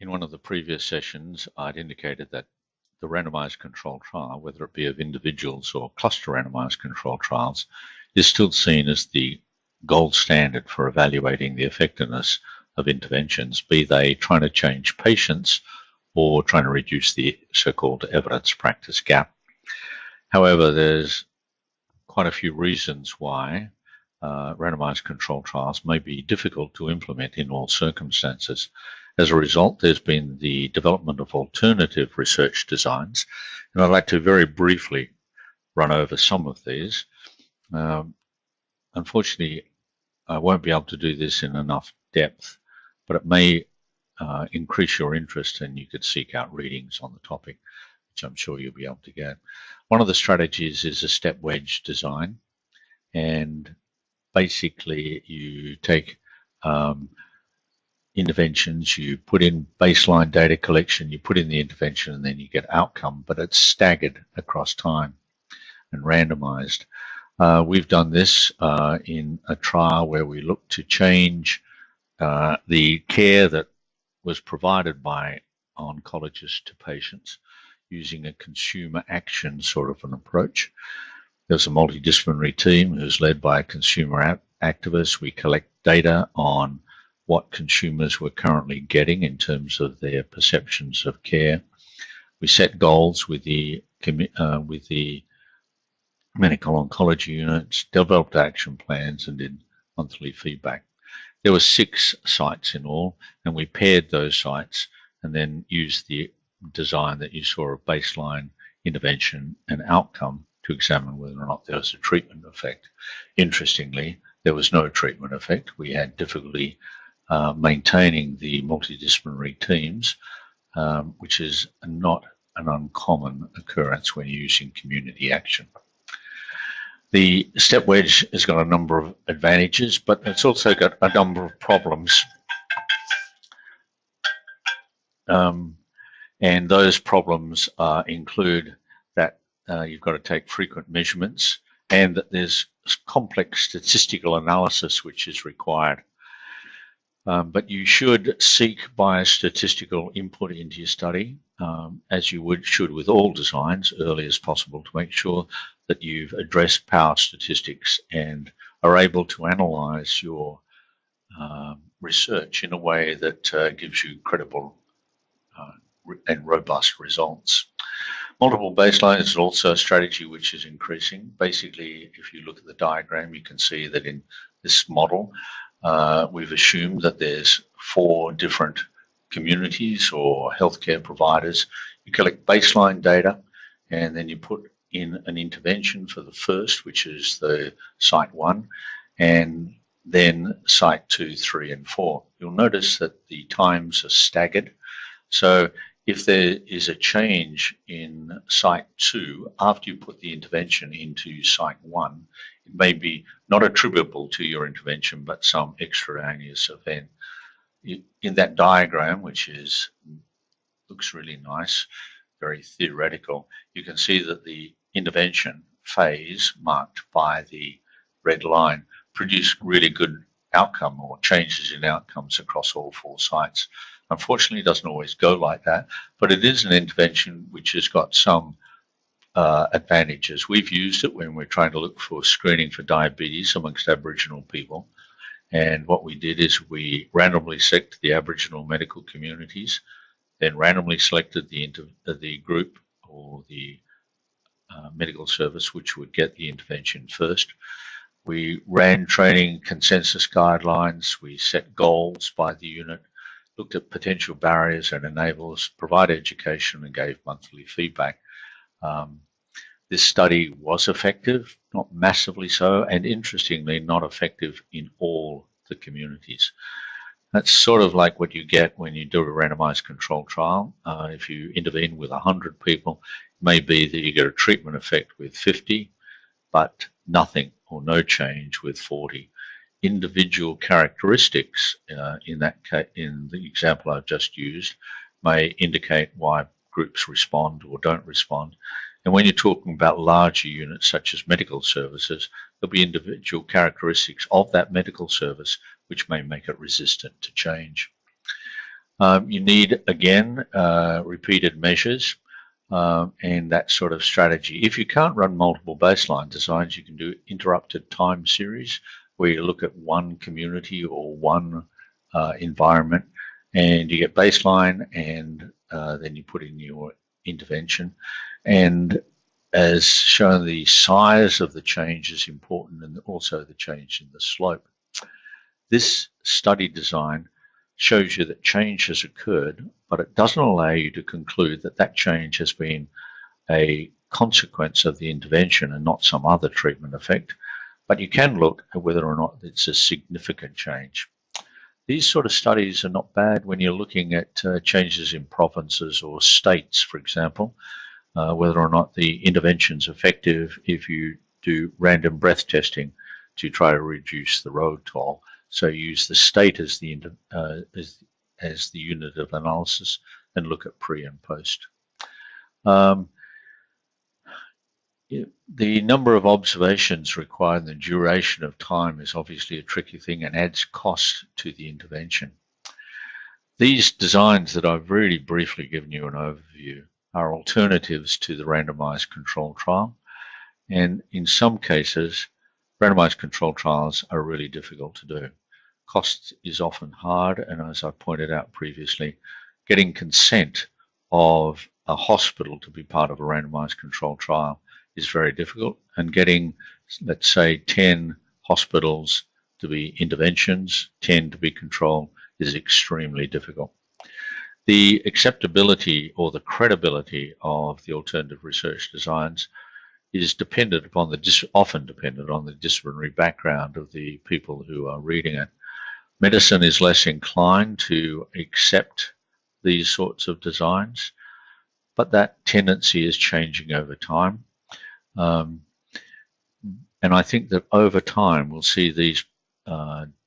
In one of the previous sessions, I'd indicated that the randomized control trial, whether it be of individuals or cluster randomized control trials, is still seen as the gold standard for evaluating the effectiveness of interventions, be they trying to change patients or trying to reduce the so-called evidence practice gap. However, there's quite a few reasons why randomized control trials may be difficult to implement in all circumstances. As a result, there's been the development of alternative research designs, and I'd like to very briefly run over some of these. Unfortunately, I won't be able to do this in enough depth, but it may increase your interest and you could seek out readings on the topic, which I'm sure you'll be able to get. One of the strategies is a step wedge design, and basically you take interventions, you put in baseline data collection, you put in the intervention, and then you get outcome, but it's staggered across time and randomized. We've done this in a trial where we looked to change the care that was provided by oncologists to patients using a consumer action sort of an approach. There's a multidisciplinary team who's led by a consumer activist. We collect data on what consumers were currently getting in terms of their perceptions of care. We set goals with the medical oncology units, developed action plans, and did monthly feedback. There were 6 sites in all, and we paired those sites and then used the design that you saw of baseline, intervention, and outcome to examine whether or not there was a treatment effect. Interestingly, there was no treatment effect. We had difficulty maintaining the multidisciplinary teams, which is not an uncommon occurrence when you're using community action. The step wedge has got a number of advantages, but it's also got a number of problems. And those problems include that you've got to take frequent measurements and that there's complex statistical analysis which is required. But you should seek biostatistical input into your study, as you should with all designs, early as possible, to make sure that you've addressed power statistics and are able to analyze your research in a way that gives you credible and robust results. Multiple baselines is also a strategy which is increasing. Basically, if you look at the diagram, you can see that in this model, we've assumed that there's 4 different communities or healthcare providers. You collect baseline data, and then you put in an intervention for the first, which is the site 1, and then site 2, 3, and 4. You'll notice that the times are staggered. So if there is a change in site 2 after you put the intervention into site 1, it may be not attributable to your intervention, but some extraneous event. In that diagram, which looks really nice, very theoretical, you can see that the intervention phase marked by the red line produced really good outcome or changes in outcomes across all 4 sites. Unfortunately, it doesn't always go like that, but it is an intervention which has got some advantages. We've used it when we're trying to look for screening for diabetes amongst Aboriginal people. And what we did is we randomly selected the Aboriginal medical communities, then randomly selected the group or the medical service which would get the intervention first. We ran training consensus guidelines, we set goals by the unit, looked at potential barriers and enablers, provided education, and gave monthly feedback. This study was effective, not massively so, and interestingly, not effective in all the communities. That's sort of like what you get when you do a randomized control trial. If you intervene with 100 people, it may be that you get a treatment effect with 50, but nothing or no change with 40. Individual characteristics in the example I've just used may indicate why groups respond or don't respond. And when you're talking about larger units such as medical services, there'll be individual characteristics of that medical service which may make it resistant to change. You need, again, repeated measures and that sort of strategy. If you can't run multiple baseline designs, you can do interrupted time series, where you look at one community or one environment, and you get baseline, and then you put in your intervention. And as shown, the size of the change is important, and also the change in the slope. This study design shows you that change has occurred, but it doesn't allow you to conclude that that change has been a consequence of the intervention and not some other treatment effect. But you can look at whether or not it's a significant change. These sort of studies are not bad when you're looking at changes in provinces or states, for example, whether or not the intervention's effective if you do random breath testing to try to reduce the road toll. So use the state as the unit of analysis and look at pre and post. The number of observations required and the duration of time is obviously a tricky thing and adds cost to the intervention. These designs that I've really briefly given you an overview are alternatives to the randomized control trial, and in some cases randomized control trials are really difficult to do. Cost is often hard, and as I pointed out previously, getting consent of a hospital to be part of a randomized control trial is very difficult, and getting, let's say, 10 hospitals to be interventions, 10 to be control, is extremely difficult. The acceptability or the credibility of the alternative research designs is dependent upon often dependent on the disciplinary background of the people who are reading it. Medicine is less inclined to accept these sorts of designs, but that tendency is changing over time. And I think that over time we'll see these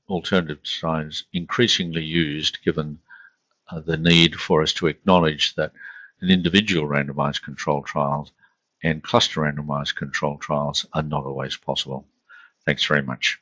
alternative designs increasingly used, given the need for us to acknowledge that an individual randomized control trial and cluster randomized control trials are not always possible. Thanks very much.